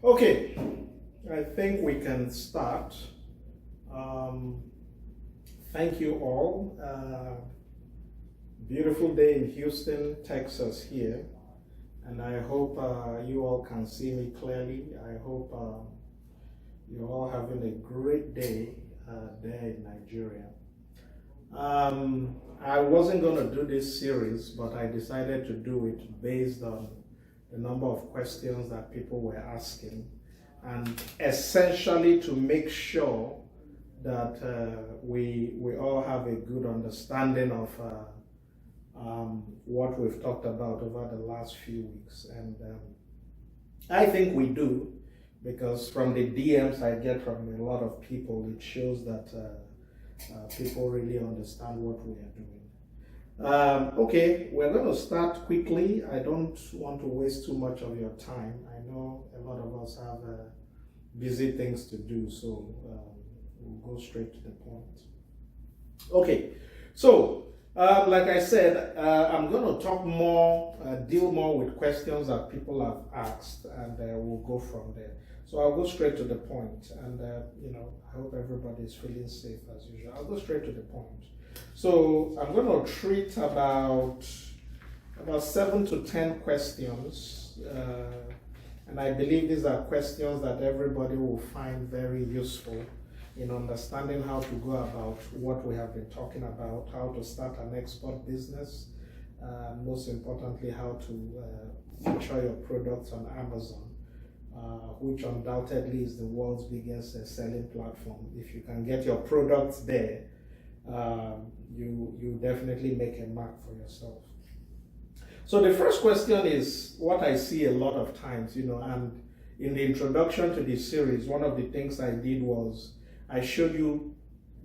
Okay, I think we can start. Um, Thank you all. Beautiful day in Houston, Texas here. And I hope you all can see me clearly. I hope you're all having a great day there in Nigeria. I wasn't going to do this series, but I decided to do it based on the number of questions that people were asking, and essentially to make sure that we all have a good understanding of what we've talked about over the last few weeks. And I think we do, because from the DMs I get from a lot of people, it shows that people really understand what we are doing. Okay, we're going to start quickly. I don't want to waste too much of your time. I know a lot of us have busy things to do, so we'll go straight to the point. Okay, so like I said, I'm going to talk more, deal more with questions that people have asked, and we'll go from there. So I'll go straight to the point, and I hope everybody is feeling safe as usual. I'll go straight to the point. So I'm going to treat about 7 to 10 questions, and I believe these are questions that everybody will find very useful in understanding how to go about what we have been talking about, how to start an export business, most importantly, how to feature your products on Amazon, which undoubtedly is the world's biggest selling platform. If you can get your products there, you definitely make a mark for yourself. So the first question is what I see a lot of times, and in the introduction to this series, one of the things I did was I showed you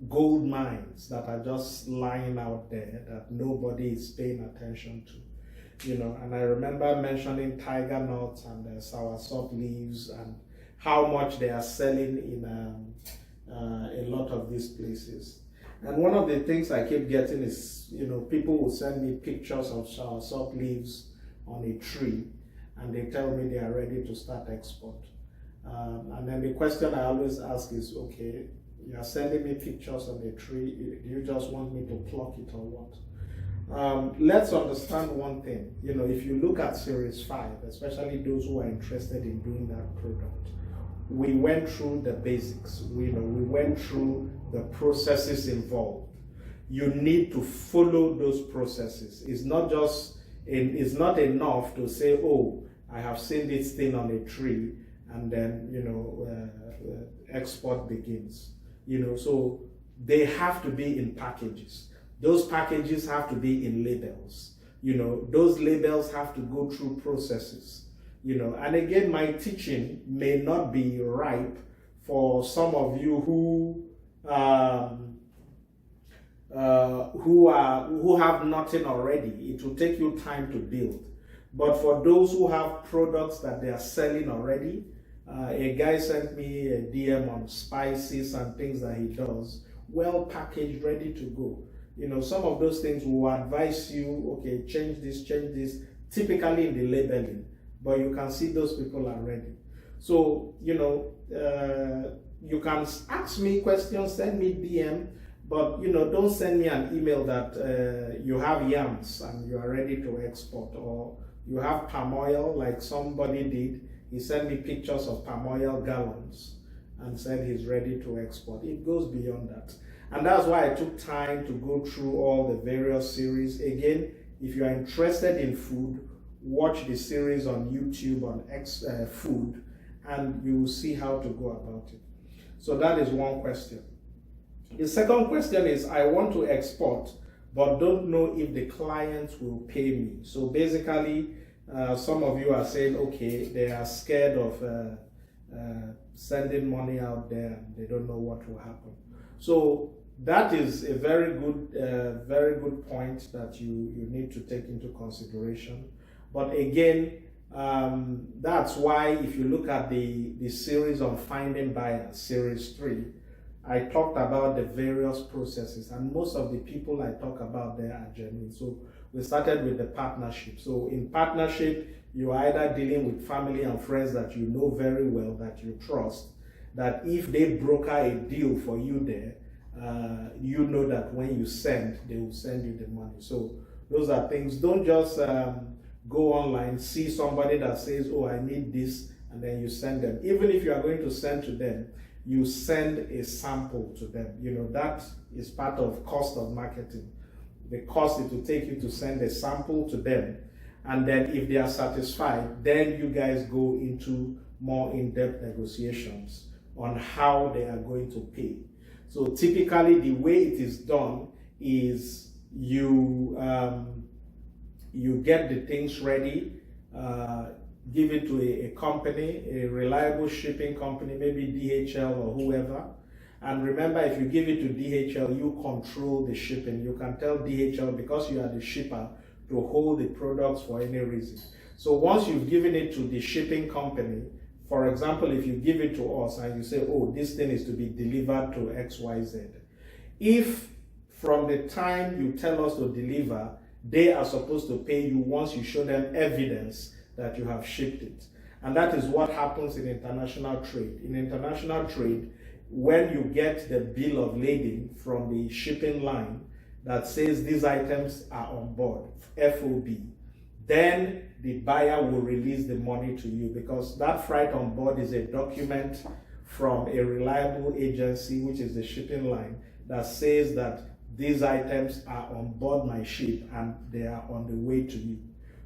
gold mines that are just lying out there that nobody is paying attention to, and I remember mentioning tiger nuts and soursop leaves and how much they are selling in a lot of these places. And one of the things I keep getting is, people will send me pictures of soursop leaves on a tree, and they tell me they are ready to start export. And then the question I always ask is, okay, you are sending me pictures of the tree, do you just want me to pluck it or what? Let's understand one thing. If you look at Series 5, especially those who are interested in doing that product, we went through the basics. We went through the processes involved. You need to follow those processes. It's not enough to say, oh, I have seen this thing on a tree, and then export begins. So they have to be in packages. Those packages have to be in labels. Those labels have to go through processes. And again, my teaching may not be ripe for some of you who have nothing already. It will take you time to build. But for those who have products that they are selling already, a guy sent me a DM on spices and things that he does, well packaged, ready to go. Some of those things will advise you, okay, change this, typically in the labeling. But you can see those people are ready. So, you can ask me questions, send me DM, but, don't send me an email that you have yams and you are ready to export, or you have palm oil like somebody did. He sent me pictures of palm oil gallons and said he's ready to export. It goes beyond that. And that's why I took time to go through all the various series. Again, if you are interested in food, watch the series on YouTube on food, and you will see how to go about it. So that is one question. The second question is, I want to export, but don't know if the clients will pay me. So basically, some of you are saying, okay, they are scared of sending money out there, and they don't know what will happen. So that is a very good point that you need to take into consideration. But again, that's why if you look at the series on finding buyers, series 3, I talked about the various processes, and most of the people I talk about there are genuine. So we started with the partnership. So in partnership, you're either dealing with family and friends that you know very well, that you trust, that if they broker a deal for you there, you know that when you send, they will send you the money. So those are things. Don't just go online, see somebody that says, oh, I need this, and then you send them. Even if you are going to send to them, you send a sample to them. You know, that is part of cost of marketing. The cost it will take you to send a sample to them, and then if they are satisfied, then you guys go into more in-depth negotiations on how they are going to pay. So typically the way it is done is you get the things ready, give it to a company, a reliable shipping company, maybe DHL or whoever. And remember, if you give it to DHL, you control the shipping. You can tell DHL, because you are the shipper, to hold the products for any reason. So once you've given it to the shipping company, for example, if you give it to us and you say, oh, this thing is to be delivered to XYZ, if from the time you tell us to deliver, they are supposed to pay you once you show them evidence that you have shipped it. And that is what happens in international trade. In international trade, when you get the bill of lading from the shipping line that says these items are on board, FOB, then the buyer will release the money to you, because that freight on board is a document from a reliable agency, which is the shipping line, that says that these items are on board my ship and they are on the way to you.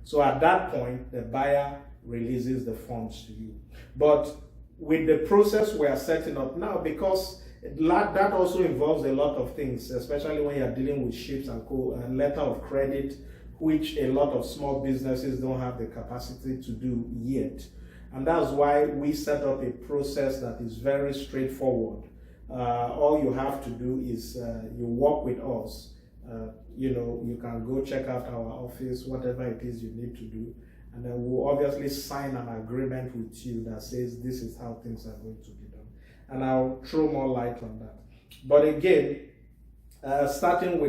So at that point, the buyer releases the funds to you. But with the process we are setting up now, because that also involves a lot of things, especially when you're dealing with ships and letter of credit, which a lot of small businesses don't have the capacity to do yet. And that's why we set up a process that is very straightforward. All you have to do is you work with us. You can go check out our office, whatever it is you need to do, and then we'll obviously sign an agreement with you that says this is how things are going to be done. And I'll throw more light on that. But again, starting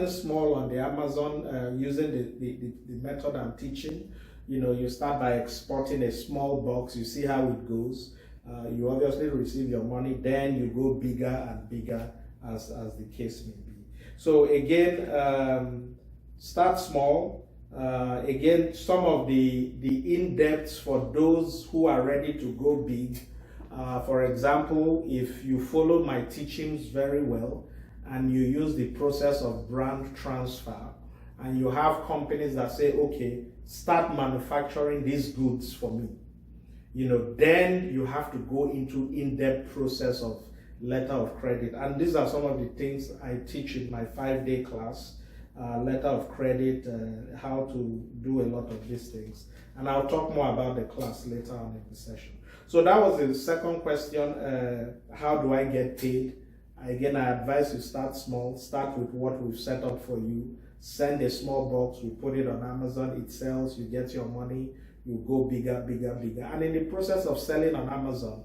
small on the Amazon, using the method I'm teaching, you start by exporting a small box, you see how it goes. You obviously receive your money, then you go bigger and bigger as the case may be. So again, start small. Again, some of the in-depths for those who are ready to go big. For example, if you follow my teachings very well and you use the process of brand transfer, and you have companies that say, okay, start manufacturing these goods for me, then you have to go into in-depth process of letter of credit. And these are some of the things I teach in my 5-day class, letter of credit, how to do a lot of these things. And I'll talk more about the class later on in the session. So that was the second question, how do I get paid? Again, I advise you start small, start with what we've set up for you, send a small box, we put it on Amazon, it sells, you get your money, you go bigger, bigger, bigger. And in the process of selling on Amazon,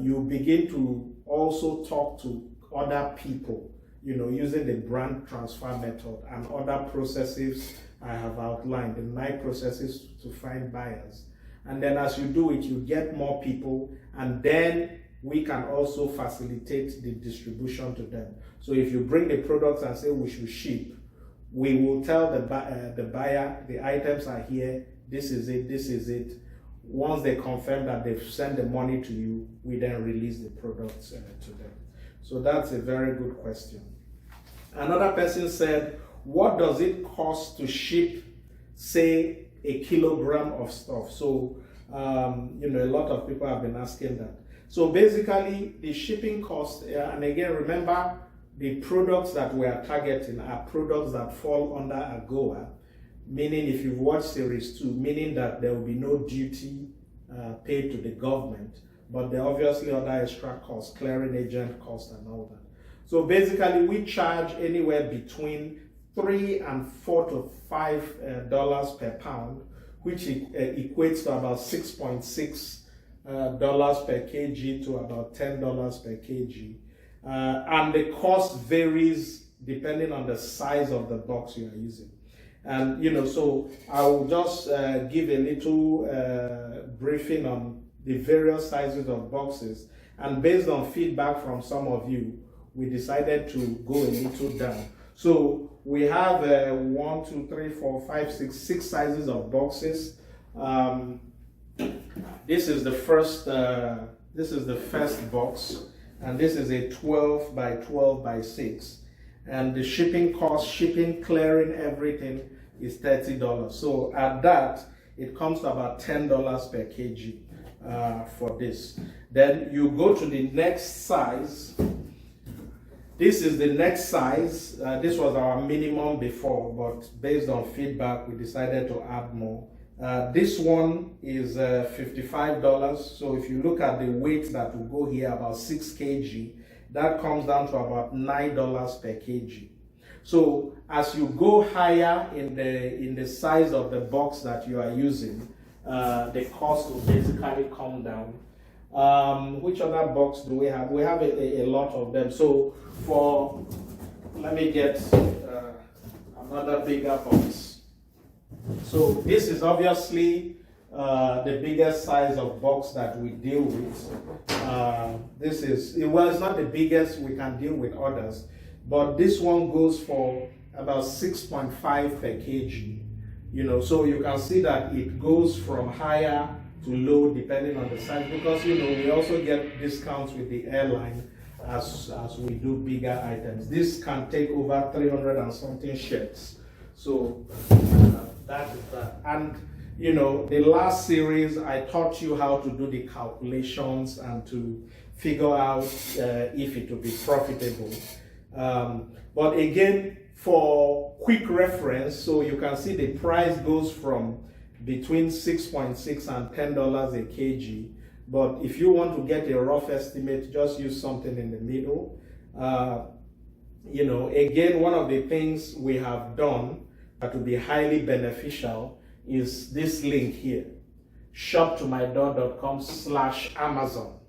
you begin to also talk to other people, using the brand transfer method and other processes I have outlined, the 9 processes to find buyers. And then as you do it, you get more people, and then we can also facilitate the distribution to them. So if you bring the products and say we should ship, we will tell the buyer, the items are here, this is it, this is it. Once they confirm that they've sent the money to you, we then release the products to them. So that's a very good question. Another person said, what does it cost to ship, say, a kilogram of stuff? So, a lot of people have been asking that. So basically, the shipping cost, and again, remember, the products that we are targeting are products that fall under AGOA, meaning if you've watched series 2, meaning that there will be no duty paid to the government, but there are obviously other extra costs, clearing agent costs and all that. So basically, we charge anywhere between $3 and $4 to $5 per pound, which equates to about $6.6 per kg to about $10 per kg. And the cost varies depending on the size of the box you are using. And so I will just give a little briefing on the various sizes of boxes. And based on feedback from some of you, we decided to go a little down. So we have 1, 2, 3, 4, 5, 6 sizes of boxes. This is the first. This is the first box, and this is a 12 by 12 by 6. And the shipping cost, shipping, clearing, everything is $30. So at that, it comes to about $10 per kg for this. Then you go to the next size. This is the next size. This was our minimum before, but based on feedback, we decided to add more. This one is $55. So if you look at the weight that will go here, about 6 kg, that comes down to about $9 per kg. So as you go higher in the size of the box that you are using, the cost will basically come down. Which other box do we have? We have a lot of them. So let me get another bigger box. So this is obviously the biggest size of box that we deal with. This is, well, it's not the biggest, we can deal with others, but this one goes for about 6.5 per kg. So you can see that it goes from higher to low depending on the size, because we also get discounts with the airline as we do bigger items. This can take over 300 and something shirts. So that is that. And the last series I taught you how to do the calculations and to figure out if it will be profitable. But again, for quick reference, so you can see the price goes from between 6.6 and $10 a kg. But if you want to get a rough estimate, just use something in the middle. Again, one of the things we have done that will be highly beneficial is this link here, shoptomydoor.com/Amazon.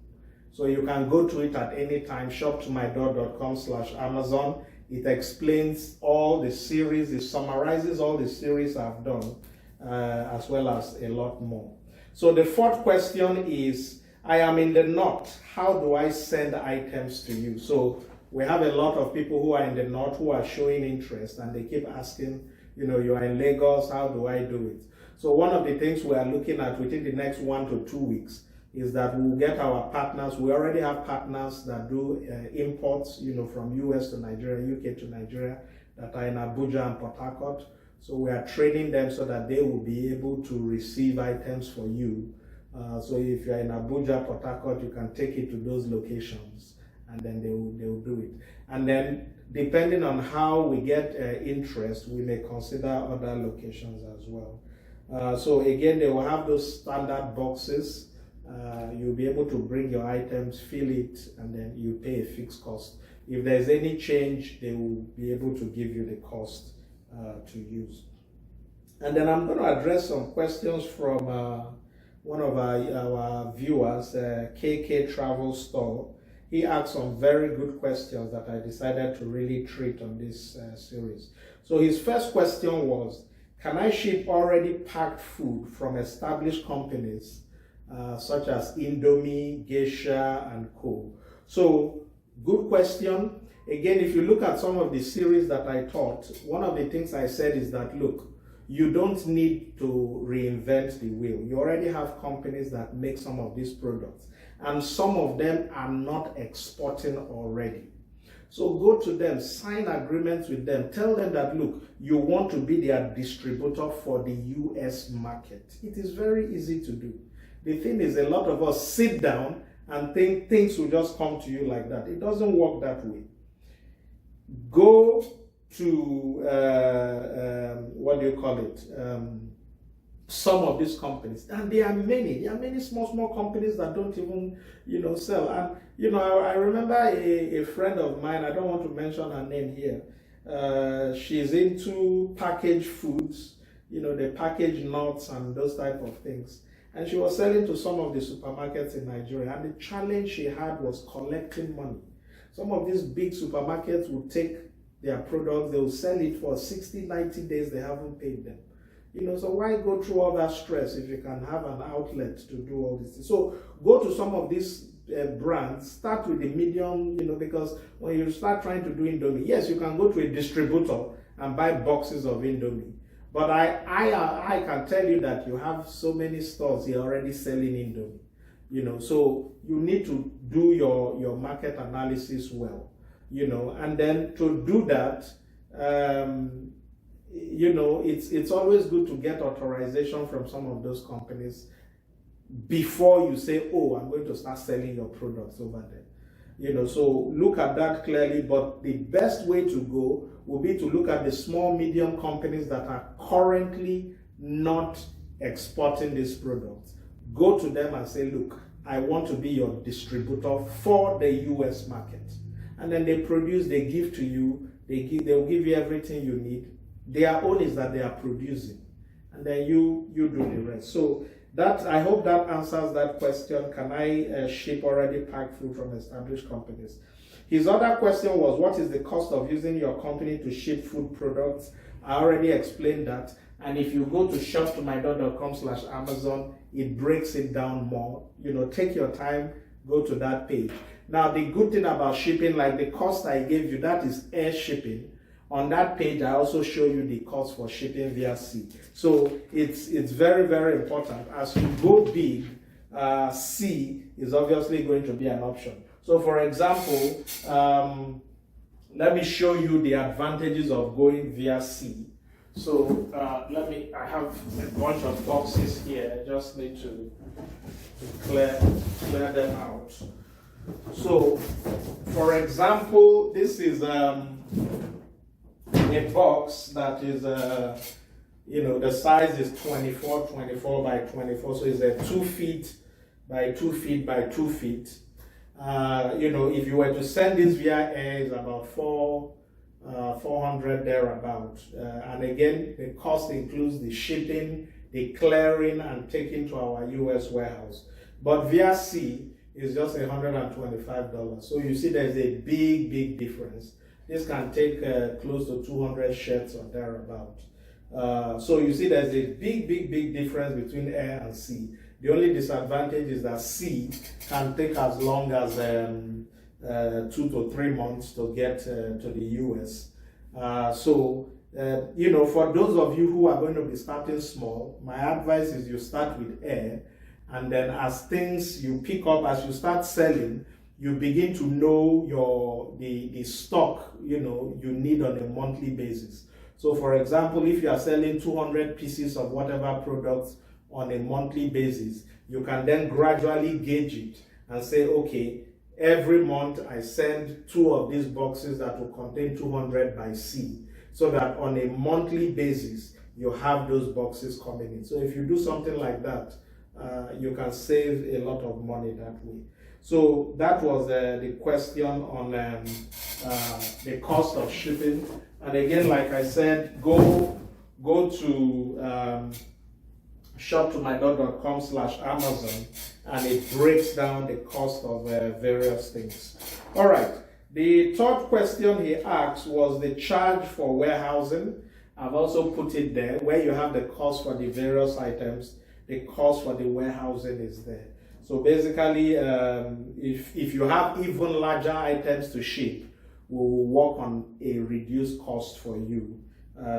So you can go to it at any time, shoptomydoor.com/Amazon. It explains all the series, it summarizes all the series I've done, as well as a lot more. So the fourth question is, I am in the north, how do I send items to you? So we have a lot of people who are in the north who are showing interest, and they keep asking, you are in Lagos, how do I do it? So one of the things we are looking at within the next 1 to 2 weeks is that we'll get our partners. We already have partners that do imports, from US to Nigeria, UK to Nigeria, that are in Abuja and Port Harcourt. So we are training them so that they will be able to receive items for you. So if you're in Abuja, Port Harcourt, you can take it to those locations, and then they will do it. And then depending on how we get interest, we may consider other locations as well. So again, they will have those standard boxes. You'll be able to bring your items, fill it, and then you pay a fixed cost. If there's any change, they will be able to give you the cost to use. And then I'm going to address some questions from one of our viewers, KK Travel Store. He asked some very good questions that I decided to really treat on this series. So his first question was, can I ship already packed food from established companies such as Indomie, Geisha, and Co? So good question. Again, if you look at some of the series that I taught, one of the things I said is that, look, you don't need to reinvent the wheel. You already have companies that make some of these products, and some of them are not exporting already. So go to them, sign agreements with them, tell them that, look, you want to be their distributor for the US market. It is very easy to do. The thing is, a lot of us sit down and think things will just come to you like that. It doesn't work that way. Go to, some of these companies, and there are many small companies that don't even, sell. And, I remember a friend of mine, I don't want to mention her name here, she's into packaged foods, they package nuts and those type of things. And she was selling to some of the supermarkets in Nigeria, and the challenge she had was collecting money. Some of these big supermarkets would take their products, they'll sell it for 60, 90 days, they haven't paid them. So why go through all that stress if you can have an outlet to do all this? So go to some of these brands, start with the medium, because when you start trying to do Indomie, yes, you can go to a distributor and buy boxes of Indomie. But I can tell you that you have so many stores here already selling Indomie. So you need to do your market analysis well, and then to do that, it's always good to get authorization from some of those companies before you say, oh, I'm going to start selling your products over there. So look at that clearly, but the best way to go will be to look at the small, medium companies that are currently not exporting these products. Go to them and say, look, I want to be your distributor for the US market. And then they produce, they give to you, they'll give you everything you need. Their own is that they are producing, and then you do the rest. So I hope that answers that question. Can I ship already packed food from established companies? His other question was, what is the cost of using your company to ship food products? I already explained that. And if you go to shoptomydog.com/Amazon, it breaks it down more. Take your time, go to that page. Now, the good thing about shipping, like the cost I gave you, that is air shipping. On that page, I also show you the cost for shipping via sea. So it's very, very important. As you go big, sea is obviously going to be an option. So for example, let me show you the advantages of going via sea. So I have a bunch of boxes here. I just need to clear them out. So for example, this is a box that is, the size is 24 by 24, so it's a 2 feet by 2 feet by 2 feet. If you were to send this via air, it's about 400 thereabout. And again, the cost includes the shipping, the clearing, and taking to our US warehouse. But via sea is just $125. So you see there's a big, big difference. This can take close to 200 shirts or thereabout. So you see there's a big, big, big difference between air and sea. The only disadvantage is that sea can take as long as 2 to 3 months to get to the US. For those of you who are going to be starting small, my advice is you start with air, and then as things you pick up, as you start selling, you begin to know the stock you need on a monthly basis. So for example, if you are selling 200 pieces of whatever products on a monthly basis, you can then gradually gauge it and say, okay, every month I send 2 of these boxes that will contain 200 by sea, so that on a monthly basis you have those boxes coming in. So if you do something like that, you can save a lot of money that way. So that was the question on the cost of shipping. And again, like I said, go to shoptomydog.com/Amazon, and it breaks down the cost of various things. All right. The third question he asked was the charge for warehousing. I've also put it there, where you have the cost for the various items. The cost for the warehousing is there. So basically, if you have even larger items to ship, we will work on a reduced cost for you,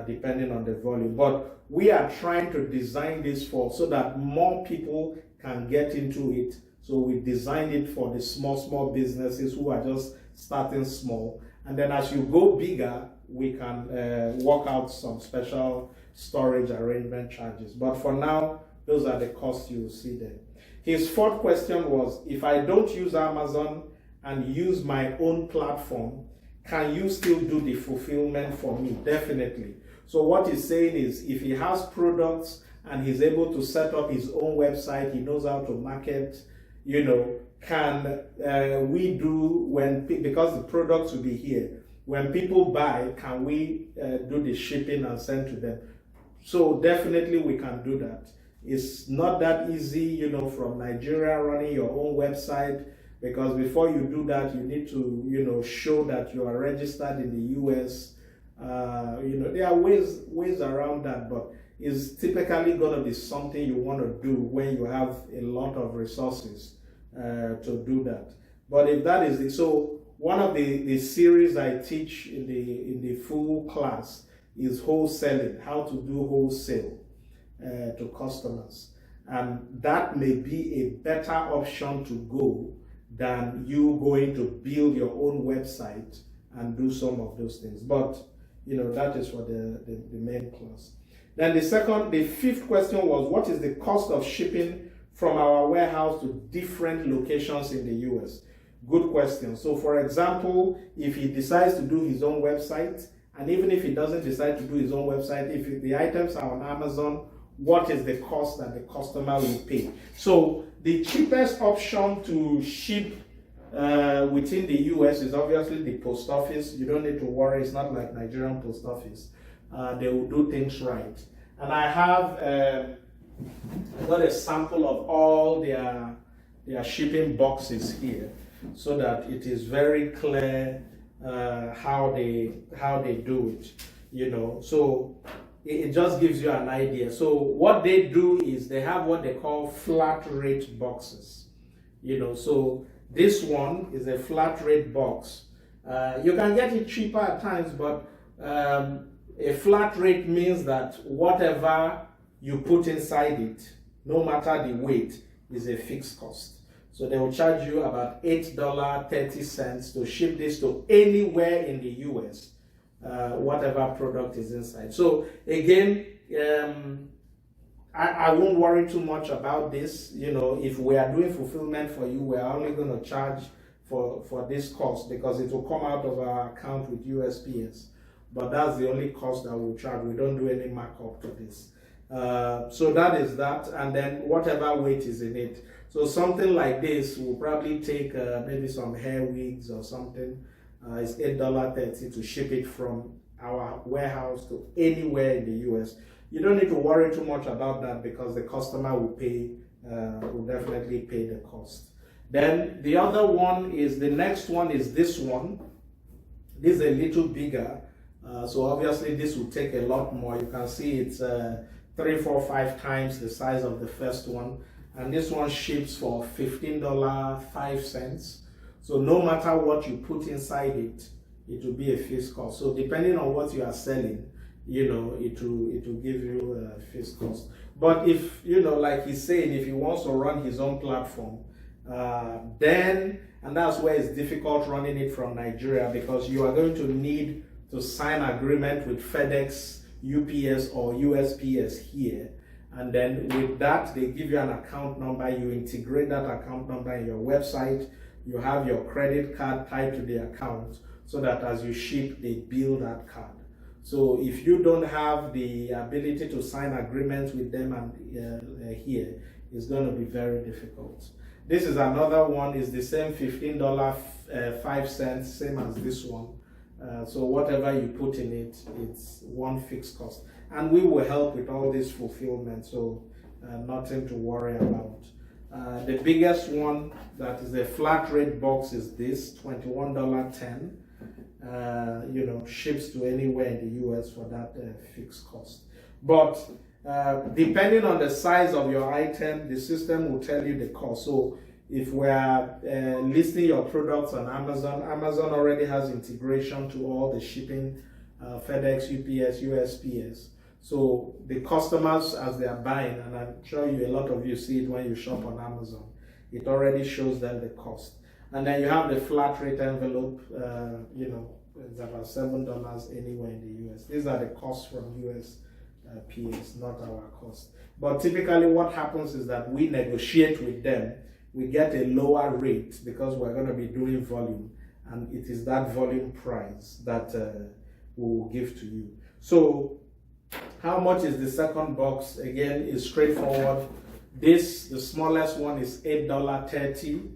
depending on the volume. But we are trying to design this so that more people can get into it. So we designed it for the small businesses who are just starting small. And then as you go bigger, we can work out some special storage arrangement charges. But for now, those are the costs you will see there. His fourth question was, if I don't use Amazon and use my own platform, can you still do the fulfillment for me? Definitely. So what he's saying is, if he has products and he's able to set up his own website, he knows how to market, can we do, because the products will be here, when people buy, can we do the shipping and send to them? So definitely we can do that. It's not that easy, from Nigeria running your own website. because before you do that, you need to, show that you are registered in the US. There are ways around that, but it's typically going to be something you want to do when you have a lot of resources to do that. But if that is it, so one of the series I teach in the full class is wholesaling, how to do wholesale to customers. And that may be a better option to go than you going to build your own website and do some of those things. But that is for the main class. Then the fifth question was, what is the cost of shipping from our warehouse to different locations in the US? Good question. So for example, if he decides to do his own website, and even if he doesn't decide to do his own website, if the items are on Amazon, what is the cost that the customer will pay? So the cheapest option to ship within the US is obviously the post office. You don't need to worry. It's not like Nigerian post office. They will do things right. And I have got a sample of all their shipping boxes here, so that it is very clear how they do it. So it just gives you an idea. So what they do is they have what they call flat rate boxes. So this one is a flat rate box. You can get it cheaper at times, but a flat rate means that whatever you put inside it, no matter the weight, is a fixed cost. So they will charge you about $8.30 to ship this to anywhere in the US, whatever product is inside. So again, I won't worry too much about this. If we are doing fulfillment for you, we're only going to charge for this cost, because it will come out of our account with USPS. But that's the only cost that we'll charge. We don't do any markup to this. So that is that, and then whatever weight is in it. So something like this will probably take maybe some hair wigs or something. It's $8.30 to ship it from our warehouse to anywhere in the US. You don't need to worry too much about that, because the customer will definitely pay the cost. Then the other one is, the next one is this one. This is a little bigger. So obviously this will take a lot more. You can see it's 3, 4, 5 times the size of the first one. And this one ships for $15.05. So no matter what you put inside it, it will be a fixed cost. So depending on what you are selling, it will give you a fixed cost. But if, like he's saying, if he wants to run his own platform, then, and that's where it's difficult running it from Nigeria, because you are going to need to sign agreement with FedEx, UPS, or USPS here. And then with that, they give you an account number. You integrate that account number in your website. You have your credit card tied to the account, so that as you ship, they bill that card. So if you don't have the ability to sign agreements with them and here, it's going to be very difficult. This is another one. Is the same $15.05, same as this one. So whatever you put in it, it's one fixed cost. And we will help with all this fulfillment, so nothing to worry about. The biggest one that is a flat rate box is this, $21.10. Ships to anywhere in the US for that fixed cost. But depending on the size of your item, the system will tell you the cost. So if we are listing your products on Amazon, Amazon already has integration to all the shipping, FedEx, UPS, USPS. So the customers, as they are buying, and I'm sure a lot of you see it when you shop on Amazon, it already shows them the cost. And then you have the flat rate envelope, it's about $7 anywhere in the US. These are the costs from USPS, not our cost. But typically what happens is that we negotiate with them. We get a lower rate because we're going to be doing volume, and it is that volume price that we will give to you. So how much is the second box? Again, is straightforward. The smallest one is $8.30.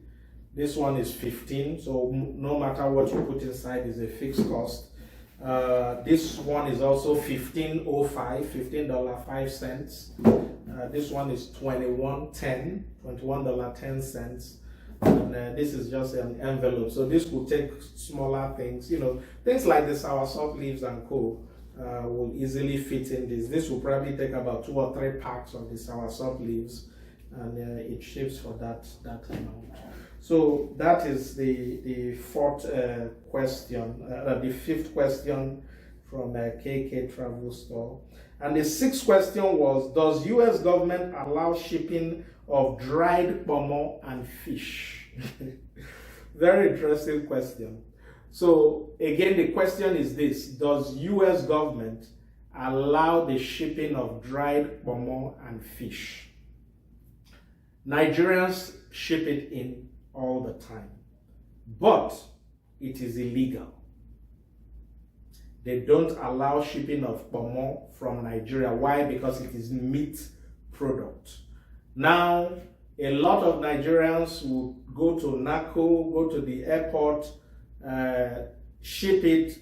This one is $15. So no matter what you put inside is a fixed cost. This one is also $15.05. This one is $21.10. And this is just an envelope. So this will take smaller things, things like the soursop leaves and co. Will easily fit in this. This will probably take about 2 or 3 packs of the soursop leaves, and it ships for that amount. So that is the fourth question, the fifth question from KK Travel Store. And the sixth question was, does US government allow shipping of dried pomo and fish? Very interesting question. So again, the question is this: does US government allow the shipping of dried pomo and fish? Nigerians ship it in all the time, but it is illegal. They don't allow shipping of pomo from Nigeria. Why? Because it is meat product. Now, a lot of Nigerians will go to NACO, go to the airport, ship it,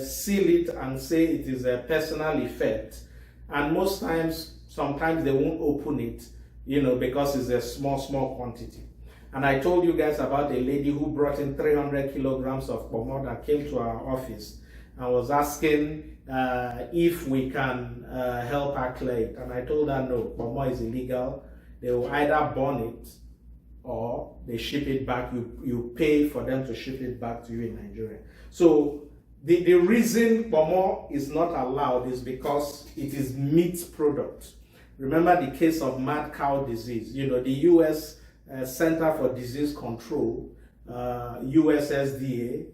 seal it, and say it is a personal effect. And most times, sometimes they won't open it, because it's a small quantity. And I told you guys about a lady who brought in 300 kilograms of pomo that came to our office. I was asking if we can help her clear it. And I told her, no, pomo is illegal. They will either burn it or they ship it back. You pay for them to ship it back to you in Nigeria. So the reason pomo is not allowed is because it is meat product. Remember the case of mad cow disease. The U.S. Center for Disease Control, USSDA,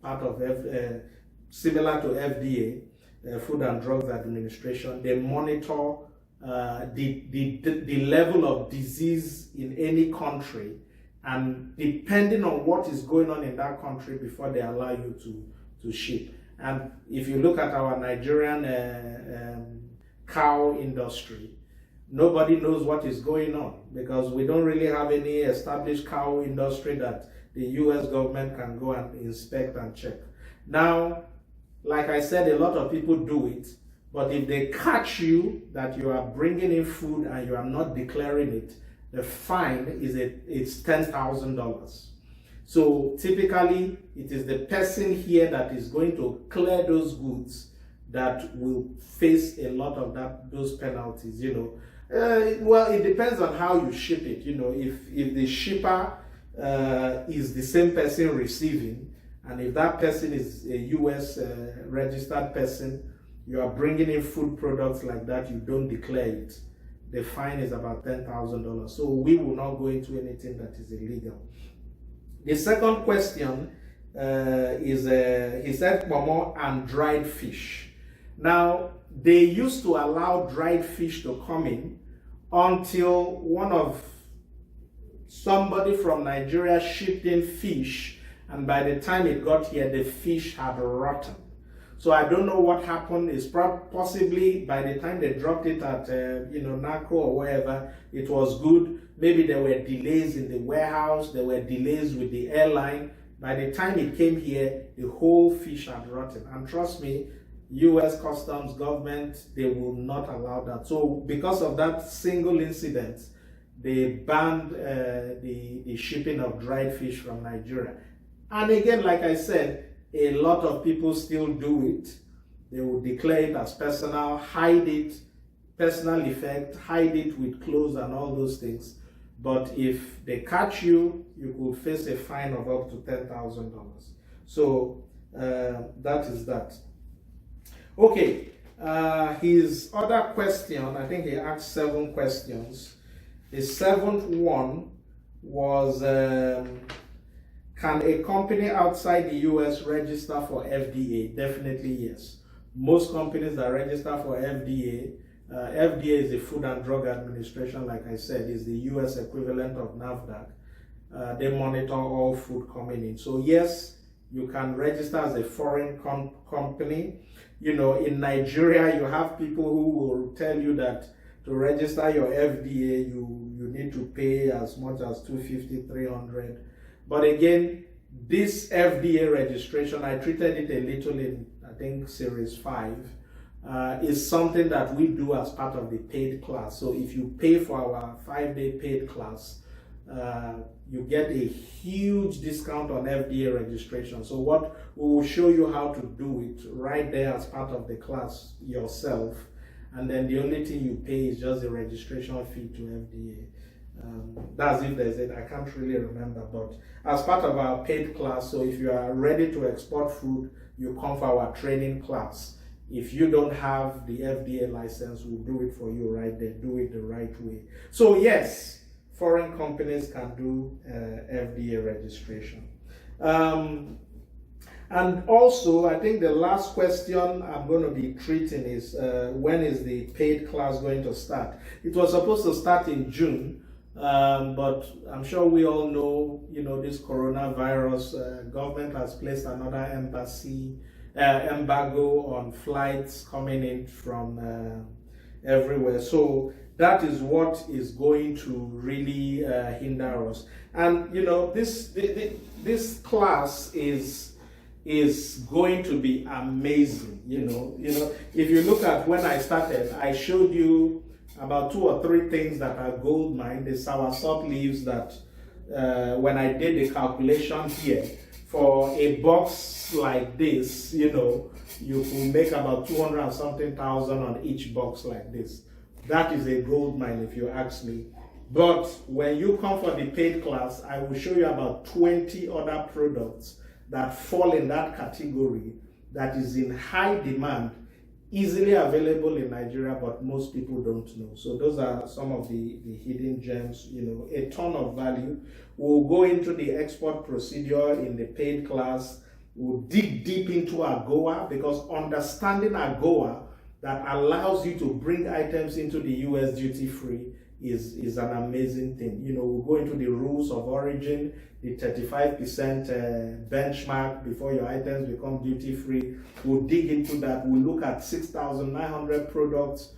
part of similar to FDA, Food and Drugs Administration. They monitor the level of disease in any country, and depending on what is going on in that country before they allow you to ship. And if you look at our Nigerian cow industry, nobody knows what is going on because we don't really have any established cow industry that the US government can go and inspect and check. Now, like I said, a lot of people do it, but if they catch you that you are bringing in food and you are not declaring it, the fine it's $10,000. So typically, it is the person here that is going to clear those goods that will face a lot of those penalties. Well, it depends on how you ship it. If the shipper is the same person receiving, and if that person is a US registered person, you are bringing in food products like that, you don't declare it, the fine is about $10,000. So we will not go into anything that is illegal. The second question is, he said pomo and dried fish. Now, they used to allow dried fish to come in until somebody from Nigeria shipped in fish, and by the time it got here, the fish had rotten. So I don't know what happened. It's possibly by the time they dropped it at NACO or wherever, it was good. Maybe there were delays in the warehouse, there were delays with the airline. By the time it came here, the whole fish had rotten. And trust me, US Customs government, they will not allow that. So because of that single incident, they banned the shipping of dried fish from Nigeria. And again, like I said, a lot of people still do it. They will declare it as personal, hide it, personal effect, hide it with clothes and all those things. But if they catch you, you could face a fine of up to $10,000. So that is that. Okay, his other question, I think he asked 7 questions. The 7th one was, can a company outside the US register for FDA? Definitely yes. Most companies that register for FDA, FDA is the Food and Drug Administration, like I said, is the US equivalent of NAFDAC. They monitor all food coming in. So yes, you can register as a foreign company. In Nigeria, you have people who will tell you that to register your FDA, you need to pay as much as $250, $300. But again, this FDA registration, I treated it a little in, I think, Series 5, is something that we do as part of the paid class. So if you pay for our 5-day paid class, you get a huge discount on FDA registration. So what we will show you how to do it right there as part of the class yourself, and then the only thing you pay is just the registration fee to FDA. That's if there's it. I can't really remember, but as part of our paid class, so if you are ready to export food, you come for our training class. If you don't have the FDA license, we'll do it for you right there. Do it the right way. So yes, foreign companies can do FDA registration. And also, I think the last question I'm going to be treating is when is the paid class going to start? It was supposed to start in June, but I'm sure we all know, this coronavirus, government has placed another embargo on flights coming in from everywhere. So that is what is going to really hinder us. And this class is going to be amazing. If you look at when I started, I showed you about 2 or 3 things that are gold mine. The soursop leaves that when I did the calculation here, for a box like this, you could make about 200 and something thousand on each box like this. That is a gold mine if you ask me. But when you come for the paid class, I will show you about 20 other products that fall in that category that is in high demand, easily available in Nigeria, but most people don't know. So those are some of the hidden gems, a ton of value. We'll go into the export procedure in the paid class. We'll dig deep into AGOA, because understanding AGOA that allows you to bring items into the US duty-free is an amazing thing. We'll go into the rules of origin, the 35% benchmark before your items become duty-free. We'll dig into that. We'll look at 6,900 products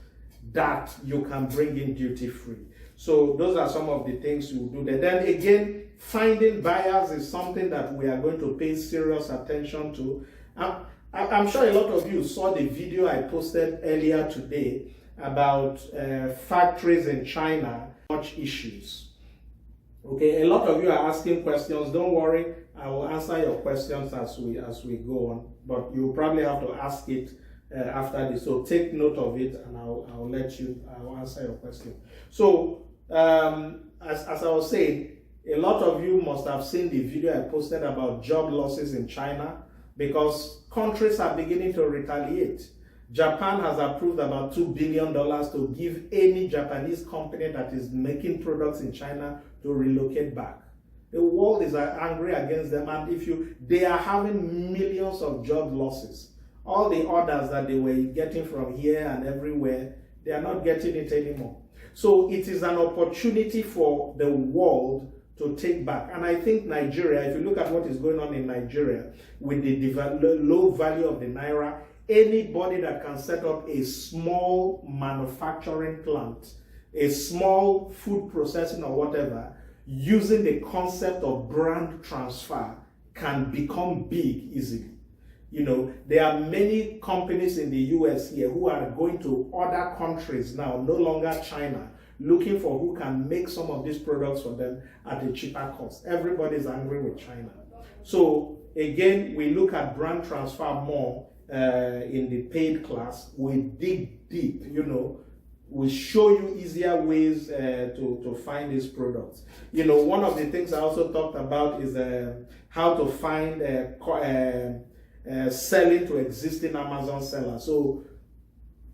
that you can bring in duty-free. So those are some of the things we'll do there. Then again, finding buyers is something that we are going to pay serious attention to. I'm sure a lot of you saw the video I posted earlier today about factories in China, much issues. Okay, a lot of you are asking questions. Don't worry, I will answer your questions as we go on, but you'll probably have to ask it after this. So take note of it, and I'll answer your question. So as I was saying, a lot of you must have seen the video I posted about job losses in China, because countries are beginning to retaliate. Japan has approved about $2 billion to give any Japanese company that is making products in China to relocate back. The world is angry against them, and they are having millions of job losses. All the orders that they were getting from here and everywhere, they are not getting it anymore. So it is an opportunity for the world to take back. And I think Nigeria, if you look at what is going on in Nigeria with the low value of the Naira, anybody that can set up a small manufacturing plant, a small food processing or whatever, using the concept of brand transfer, can become big easily. There are many companies in the US here who are going to other countries now, no longer China, looking for who can make some of these products for them at a cheaper cost. Everybody's angry with China. So again, we look at brand transfer more in the paid class. We dig deep, we show you easier ways to find these products. One of the things I also talked about is how to find selling to existing Amazon sellers. So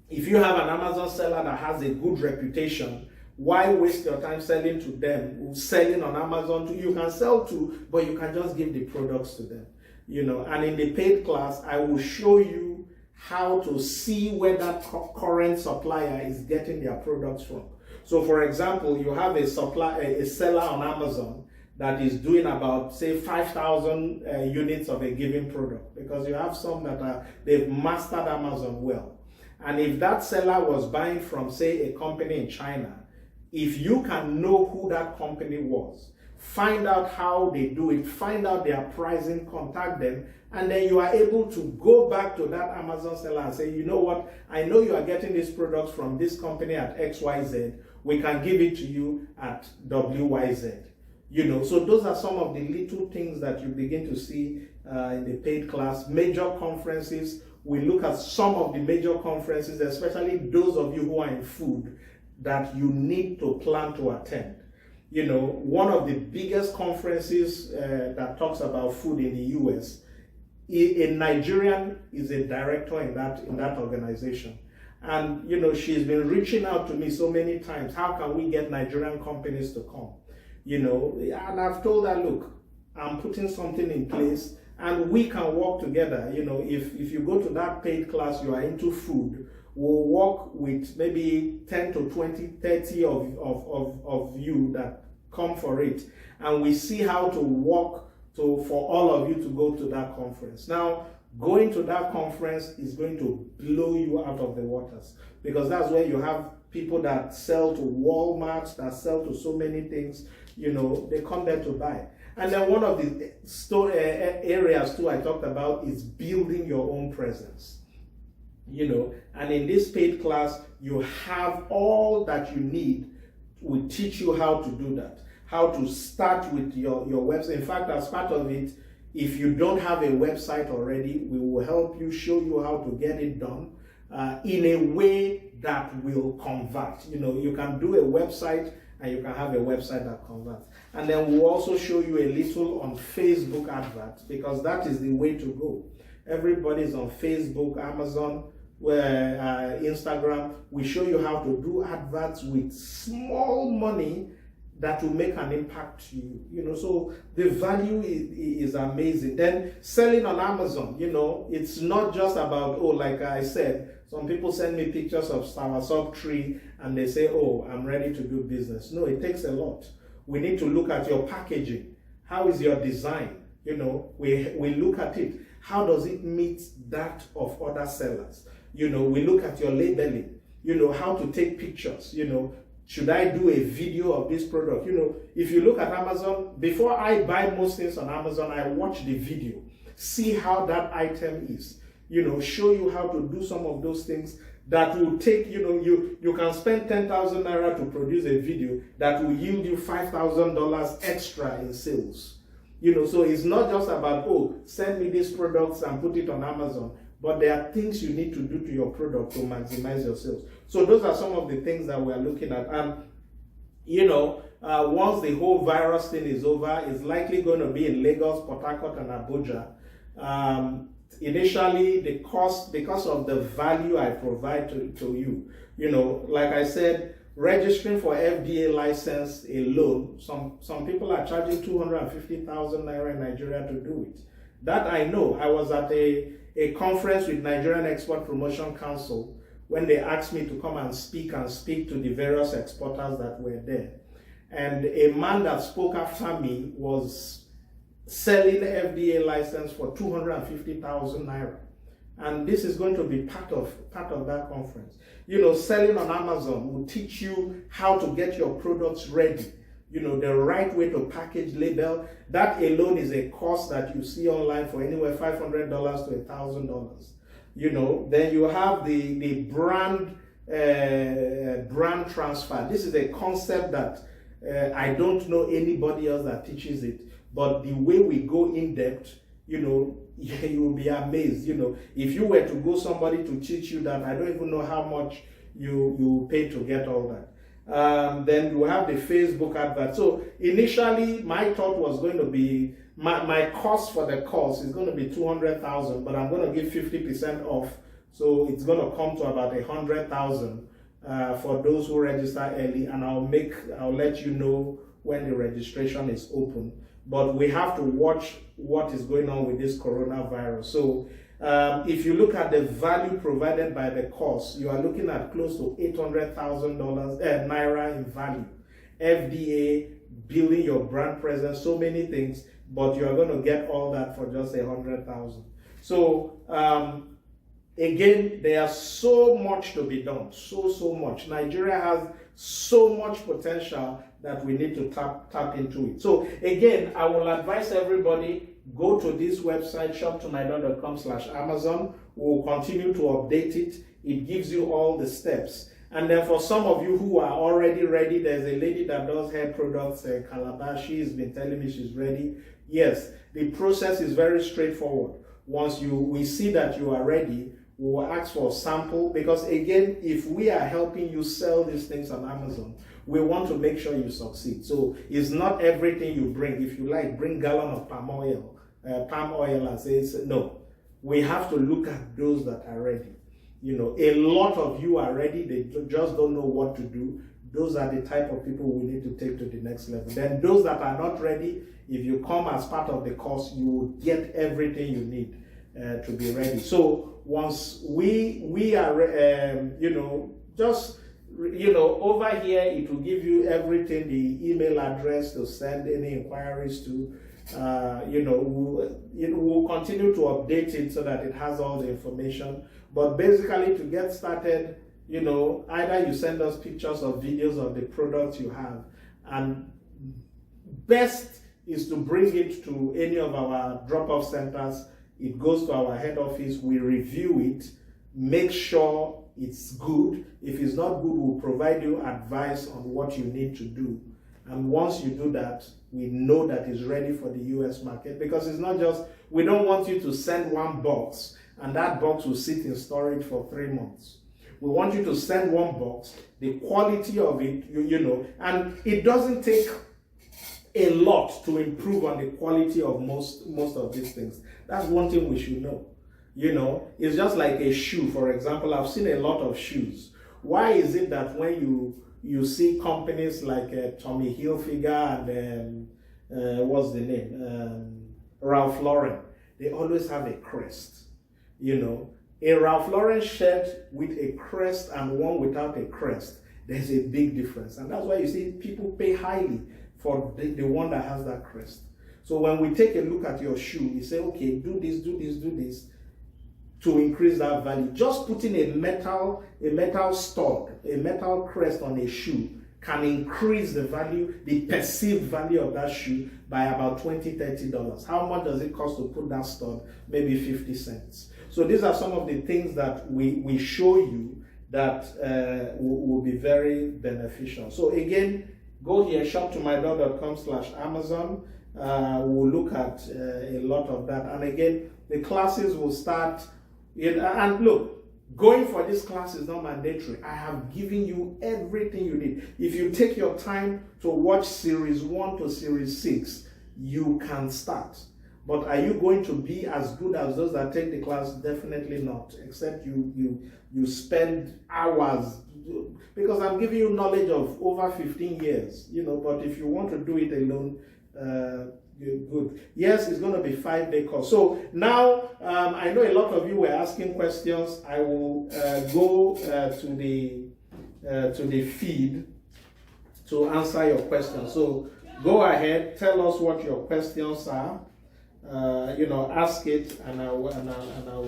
if you have an Amazon seller that has a good reputation, why waste your time selling to them? Selling on Amazon, you can sell to, but you can just give the products to them. And in the paid class, I will show you how to see where that current supplier is getting their products from. So for example, you have a seller on Amazon that is doing about, say, 5,000 units of a given product, because you have some that they've mastered Amazon well. And if that seller was buying from, say, a company in China, if you can know who that company was, find out how they do it, find out their pricing, contact them, and then you are able to go back to that Amazon seller and say, you know what, I know you are getting these products from this company at XYZ, we can give it to you at WYZ. So those are some of the little things that you begin to see in the paid class. Major conferences, we look at some of the major conferences, especially those of you who are in food, that you need to plan to attend. One of the biggest conferences that talks about food in the US, a Nigerian is a director in that organization. And, she's been reaching out to me so many times. How can we get Nigerian companies to come? And I've told her, look, I'm putting something in place and we can work together. If you go to that paid class, you are into food, we'll work with maybe 10 to 20, 30 of you that come for it. And we see how to work for all of you to go to that conference. Now, going to that conference is going to blow you out of the waters, because that's where you have people that sell to Walmart, that sell to so many things. They come there to buy. And then one of the areas too I talked about is building your own presence. And in this paid class, you have all that you need. We teach you how to do that, how to start with your website. In fact, as part of it, if you don't have a website already, we will help you, show you how to get it done in a way that will convert. You can do a website and you can have a website that converts. And then we'll also show you a little on Facebook adverts, because that is the way to go. Everybody's on Facebook, Amazon, Instagram. We show you how to do adverts with small money that will make an impact to you. So the value is amazing. Then selling on Amazon, it's not just about, like I said, some people send me pictures of soursop tree and they say, I'm ready to do business. No, it takes a lot. We need to look at your packaging. How is your design? We look at it. How does it meet that of other sellers? We look at your labeling, how to take pictures, should I do a video of this product? If you look at Amazon, before I buy most things on Amazon, I watch the video, see how that item is, show you how to do some of those things that will take, you can spend 10,000 naira to produce a video that will yield you $5,000 extra in sales. So it's not just about, send me these products and put it on Amazon, but there are things you need to do to your product to maximize your sales. So those are some of the things that we're looking at. And, once the whole virus thing is over, it's likely going to be in Lagos, Port Harcourt, and Abuja. Initially, the cost, because of the value I provide to you, like I said, registering for FDA license alone, some people are charging 250,000 naira in Nigeria to do it. That I know. I was at a conference with Nigerian Export Promotion Council when they asked me to come and speak to the various exporters that were there. And a man that spoke after me was selling FDA license for 250,000 naira. And this is going to be part of that conference. Selling on Amazon will teach you how to get your products ready. The right way to package, label. That alone is a cost that you see online for anywhere $500 to $1,000. Then you have the brand transfer. This is a concept that I don't know anybody else that teaches it. But the way we go in depth, you will be amazed. If you were to go somebody to teach you that, I don't even know how much you pay to get all that. Then you have the Facebook advert. So initially, my thought was going to be, my cost for the course is going to be 200,000, but I'm going to give 50% off. So it's going to come to about 100,000 for those who register early, and I'll let you know when the registration is open. But we have to watch what is going on with this coronavirus. So if you look at the value provided by the course, you are looking at close to $800,000 naira in value. FDA, building your brand presence, so many things, but you are going to get all that for just 100,000. So again, there's so much to be done, so much. Nigeria has so much potential that we need to tap into it. So again, I will advise everybody, go to this website, shoptonidon.com/Amazon. We'll continue to update it. It gives you all the steps. And then for some of you who are already ready, there's a lady that does hair products, Calabash. She's been telling me she's ready. Yes, the process is very straightforward. Once we see that you are ready, we will ask for a sample, because again, if we are helping you sell these things on Amazon, we want to make sure you succeed. So it's not everything you bring. If you like, bring gallon of palm oil and say, no. We have to look at those that are ready. A lot of you are ready, they just don't know what to do. Those are the type of people we need to take to the next level. Then those that are not ready, if you come as part of the course, you will get everything you need to be ready. So once we are, over here, it will give you everything, the email address to send any inquiries to. We'll continue to update it so that it has all the information. But basically, to get started, either you send us pictures or videos of the products you have, and best is to bring it to any of our drop-off centers. It goes to our head office, we review it, make sure it's good. If it's not good, we'll provide you advice on what you need to do. And once you do that, we know that it's ready for the US market, because it's not just, we don't want you to send one box and that box will sit in storage for 3 months. We want you to send one box, the quality of it, and it doesn't take a lot to improve on the quality of most of these things. That's one thing we should know. It's just like a shoe, for example. I've seen a lot of shoes. Why is it that when you see companies like Tommy Hilfiger and what's the name? Ralph Lauren, they always have a crest. A Ralph Lauren shirt with a crest and one without a crest, there's a big difference. And that's why you see people pay highly for the one that has that crest. So when we take a look at your shoe, we say, okay, do this to increase that value. Just putting a metal stud, a metal crest on a shoe can increase the value, the perceived value of that shoe by about $20, $30. How much does it cost to put that stud? Maybe 50 cents. So these are some of the things that we show you that will be very beneficial. So again, go here, shoptomydog.com/Amazon. We'll look at a lot of that. And again, the classes will start. And look, going for this class is not mandatory. I have given you everything you need. If you take your time to watch series 1 to series 6, you can start. But are you going to be as good as those that take the class? Definitely not, except you spend hours, because I'm giving you knowledge of over 15 years, but if you want to do it alone, good. Yes, it's going to be 5-day course. So now, I know a lot of you were asking questions. I will go to the feed to answer your questions. So go ahead, tell us what your questions are. Ask it, and I will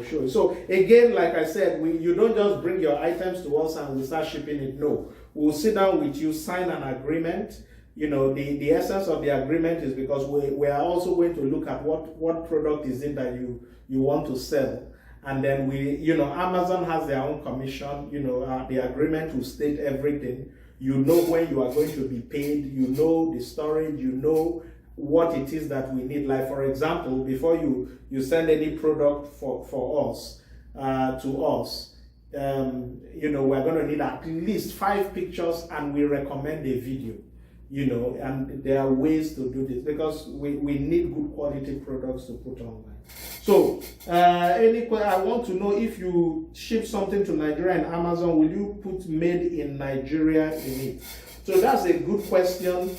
show you. So again, like I said, you don't just bring your items to us and we start shipping it. No, we'll sit down with you, sign an agreement. The essence of the agreement is because we are also going to look at what product is it that you want to sell. And then Amazon has their own commission. The agreement will state everything. When you are going to be paid, the storage, what it is that we need. Like, for example, before you send any product for us, to us, we're going to need at least 5 pictures, and we recommend a video. And there are ways to do this, because we need good quality products to put online. So, I want to know, if you ship something to Nigeria and Amazon, will you put made in Nigeria in it? So that's a good question.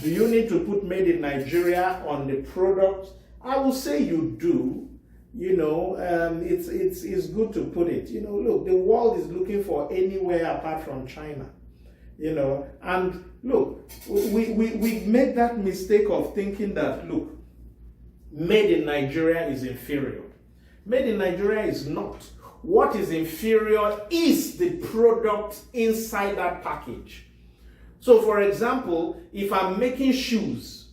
Do you need to put made in Nigeria on the product? I will say you do. It's good to put it. Look, the world is looking for anywhere apart from China. And look, we made that mistake of thinking that, look, made in Nigeria is inferior. Made in Nigeria is not. What is inferior is the product inside that package. So, for example, if I'm making shoes,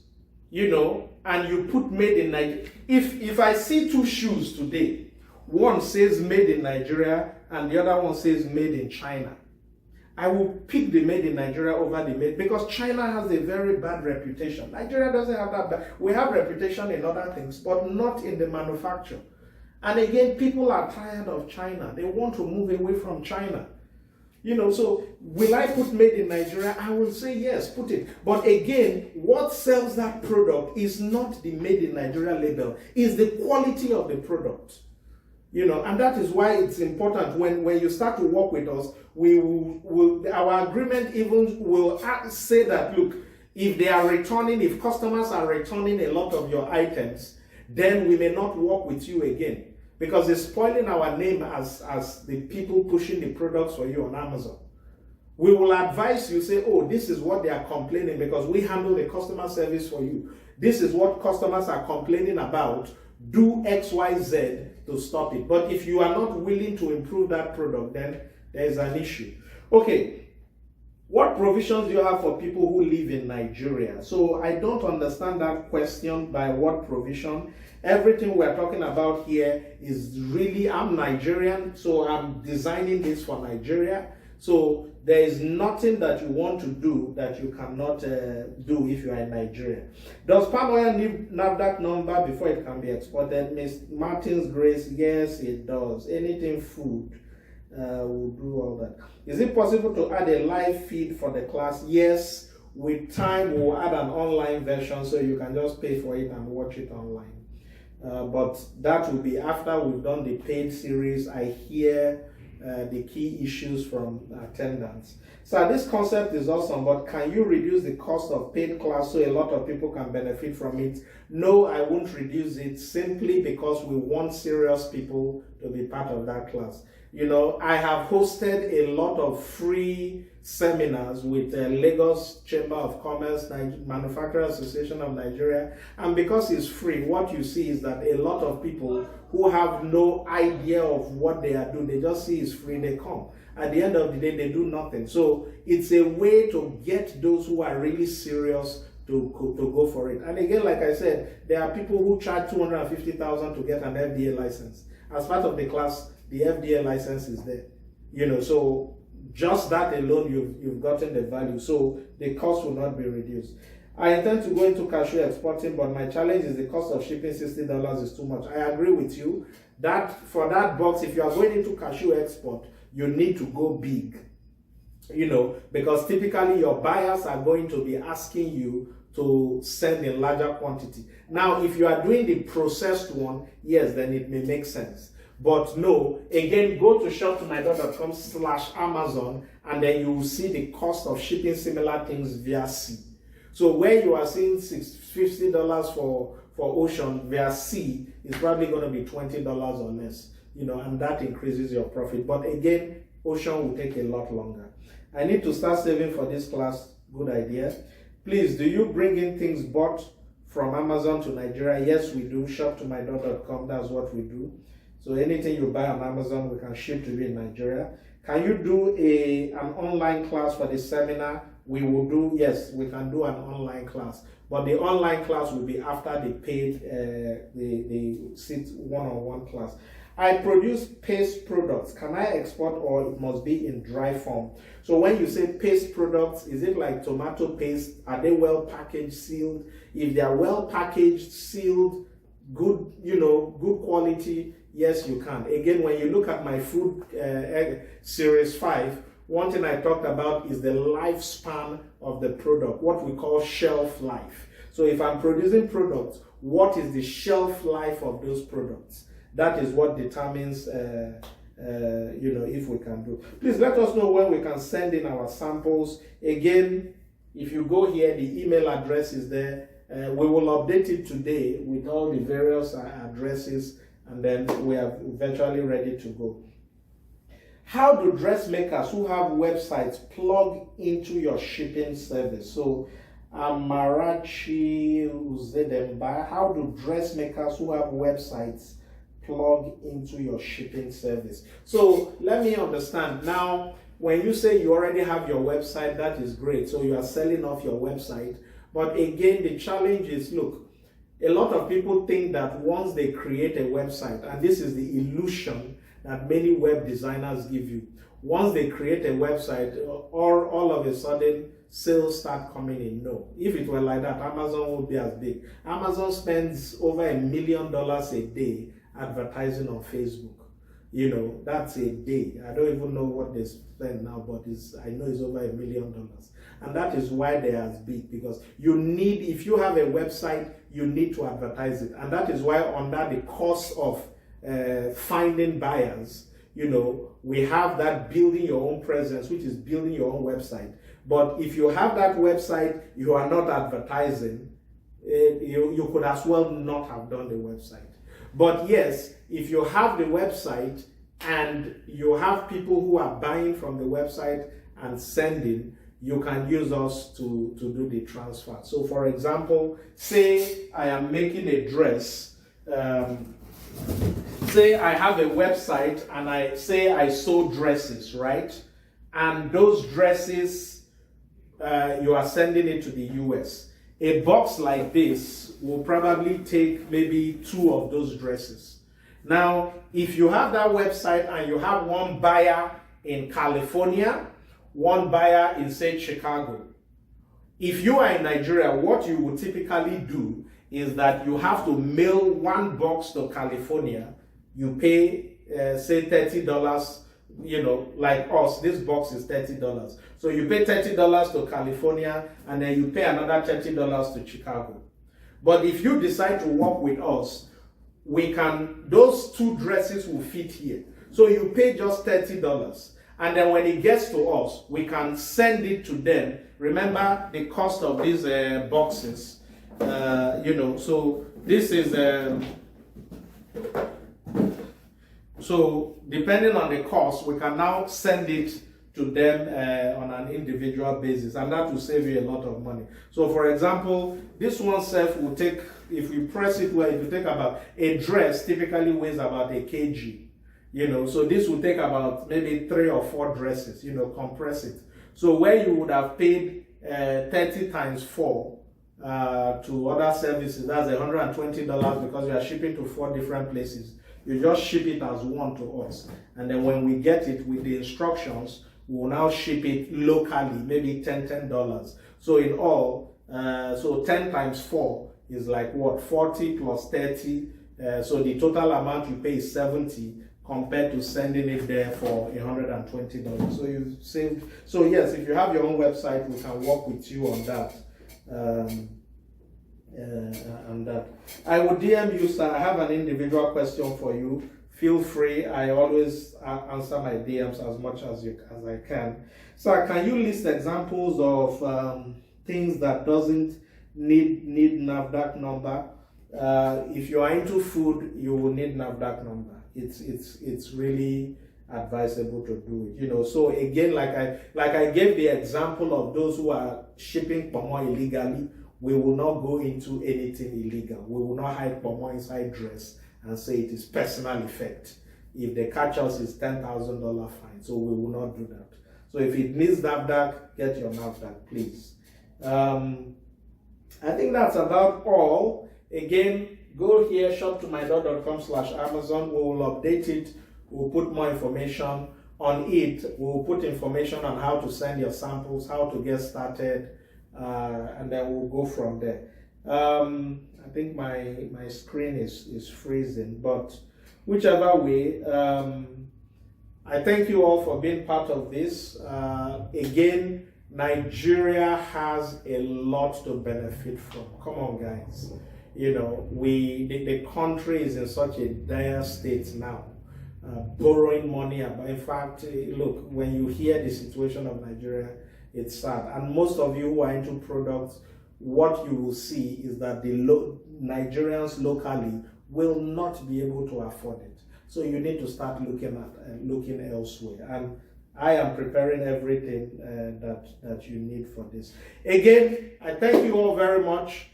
and you put made in Nigeria, if I see 2 shoes today, one says made in Nigeria and the other one says made in China, I will pick the made in Nigeria over the made, because China has a very bad reputation. Nigeria doesn't have that bad. We have reputation in other things, but not in the manufacture. And again, people are tired of China. They want to move away from China. So will I put made in Nigeria? I will say yes, put it. But again, what sells that product is not the made in Nigeria label, it's the quality of the product. And that is why it's important when you start to work with us, our agreement even will say that, look, if customers are returning a lot of your items, then we may not work with you again, because it's spoiling our name as the people pushing the products for you on Amazon. We will advise you, say, oh, this is what they are complaining, because we handle the customer service for you. This is what customers are complaining about. Do X, Y, Z to stop it. But if you are not willing to improve that product, then there is an issue. Okay, what provisions do you have for people who live in Nigeria? So I don't understand that question, by what provision. Everything we're talking about here is really, I'm Nigerian, so I'm designing this for Nigeria. So there is nothing that you want to do that you cannot do if you are in Nigeria. Does palm oil need NAFDAC number before it can be exported? Miss Martin's Grace, yes, it does. Anything food will do all that. Is it possible to add a live feed for the class? Yes. With time, we'll add an online version, so you can just pay for it and watch it online. But that will be after we've done the paid series. I hear the key issues from attendants. So this concept is awesome, but can you reduce the cost of paid class so a lot of people can benefit from it? No, I won't reduce it, simply because we want serious people to be part of that class. I have hosted a lot of free seminars with Lagos Chamber of Commerce, Manufacturers Association of Nigeria, and because it's free, what you see is that a lot of people who have no idea of what they are doing, they just see it's free, they come. At the end of the day, they do nothing. So it's a way to get those who are really serious to go for it. And again, like I said, there are people who charge $250,000 to get an FDA license. As part of the class, the FDA license is there. So just that alone, you've gotten the value. So the cost will not be reduced. I intend to go into cashew exporting, but my challenge is the cost of shipping $60 is too much. I agree with you that for that box, if you are going into cashew export, you need to go big. Because typically your buyers are going to be asking you to send in larger quantity. Now, if you are doing the processed one, yes, then it may make sense. But no, again, go to shoptomydoor.com/Amazon, and then you will see the cost of shipping similar things via sea. So where you are seeing $50 for ocean, via sea is probably going to be $20 or less, and that increases your profit. But again, ocean will take a lot longer. I need to start saving for this class. Good idea. Please, do you bring in things bought from Amazon to Nigeria? Yes, we do. Shoptomydoor.com, that's what we do. So anything you buy on Amazon, we can ship to you in Nigeria. Can you do an online class for the seminar? We will do, yes, we can do an online class. But the online class will be after the paid, the sit one-on-one class. I produce paste products. Can I export, or it must be in dry form? So when you say paste products, is it like tomato paste? Are they well packaged, sealed? If they are well packaged, sealed, good, good quality, yes, you can. Again, when you look at my food series 5, one thing I talked about is the lifespan of the product, what we call shelf life. So if I'm producing products, what is the shelf life of those products? That is what determines, if we can do. Please let us know when we can send in our samples. Again, if you go here, the email address is there. We will update it today with all the various addresses, and then we are virtually ready to go. How do dressmakers who have websites plug into your shipping service? So, Amarachi Uzedemba, how do dressmakers who have websites plug into your shipping service? So let me understand. Now, when you say you already have your website, that is great. So you are selling off your website. But again, the challenge is, look, a lot of people think that once they create a website, and this is the illusion that many web designers give you, once they create a website, or all of a sudden sales start coming in. No. If it were like that, Amazon would be as big. Amazon spends over $1 million a day advertising on Facebook. You know, that's a day. I don't even know what they spend now, but I know it's over $1 million. And that is why they are as big, because you need, if you have a website, you need to advertise it. And that is why under the cost of finding buyers, you know, we have that building your own presence, which is building your own website. But if you have that website, you are not advertising, you could as well not have done the website. But yes, if you have the website and you have people who are buying from the website and sending, you can use us to do the transfer. So for example, say I am making a dress. Say I have a website and I sew dresses, right? And those dresses, you are sending it to the US. A box like this will probably take maybe 2 of those dresses. Now, if you have that website and you have one buyer in California, one buyer in, say, Chicago, if you are in Nigeria, what you would typically do is that you have to mail one box to California. You pay, say, $30. You know, like us, this box is $30. So you pay $30 to California, and then you pay another $30 to Chicago. But if you decide to work with us, those 2 dresses will fit here. So you pay just $30. And then when it gets to us, we can send it to them. Remember the cost of these boxes, you know, so this is, so depending on the cost, we can now send it to them on an individual basis, and that will save you a lot of money. So for example, this one self will take, if you press it well, it will take about, a dress typically weighs about 1 kg. You know, so this will take about maybe 3 or 4 dresses, you know, compress it. So where you would have paid 30 times 4 to other services, that's $120 because you are shipping to 4 different places. You just ship it as one to us. And then when we get it with the instructions, we will now ship it locally, maybe $10. So in all, so 10 times 4 is like what? 40 plus 30. So the total amount you pay is 70 compared to sending it there for $120. So you saved. So yes, if you have your own website, we can work with you on that. And that I would DM you, sir. I have an individual question for you. Feel free. I always answer my DMs as much as I can. Sir, can you list examples of things that doesn't need NAFDAC number? If you are into food, you will need NAFDAC number. It's really advisable to do it. You know. So again, like I gave the example of those who are shipping pomo illegally. We will not go into anything illegal. We will not hide pomo inside dress and say it is personal effect. If they catch us, it's $10,000 fine. So we will not do that. So if it needs NAFDAC, get your NAFDAC, please. I think that's about all. Again, go here, shoptomydog.com/Amazon. We will update it. We'll put more information on it. We'll put information on how to send your samples, how to get started. And then we'll go from there. I think my screen is freezing, but whichever way, I thank you all for being part of this. Again, Nigeria has a lot to benefit from. Come on, guys. You know, the country is in such a dire state now. Borrowing money. In fact, look, when you hear the situation of Nigeria, it's sad. And most of you who are into products, what you will see is that the Nigerians locally will not be able to afford it. So you need to start looking elsewhere. And I am preparing everything that you need for this. Again, I thank you all very much.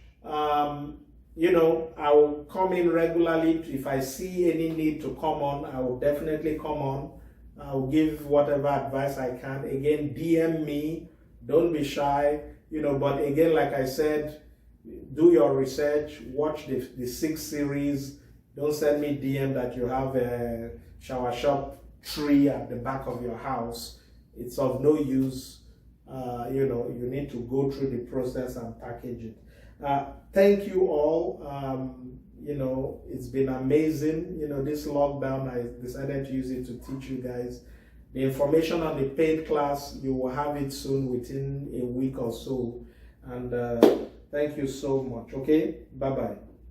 You know, I will come in regularly. If I see any need to come on, I will definitely come on. I'll give whatever advice I can. Again, DM me. Don't be shy. You know, but again, like I said, do your research. Watch the 6 series. Don't send me DM that you have a shower shop tree at the back of your house, it's of no use. You need to go through the process and package it. Thank you all. It's been amazing. This lockdown, I decided to use it to teach you guys. The information on the paid class, you will have it soon, within a week or so. And thank you so much. Okay, bye-bye.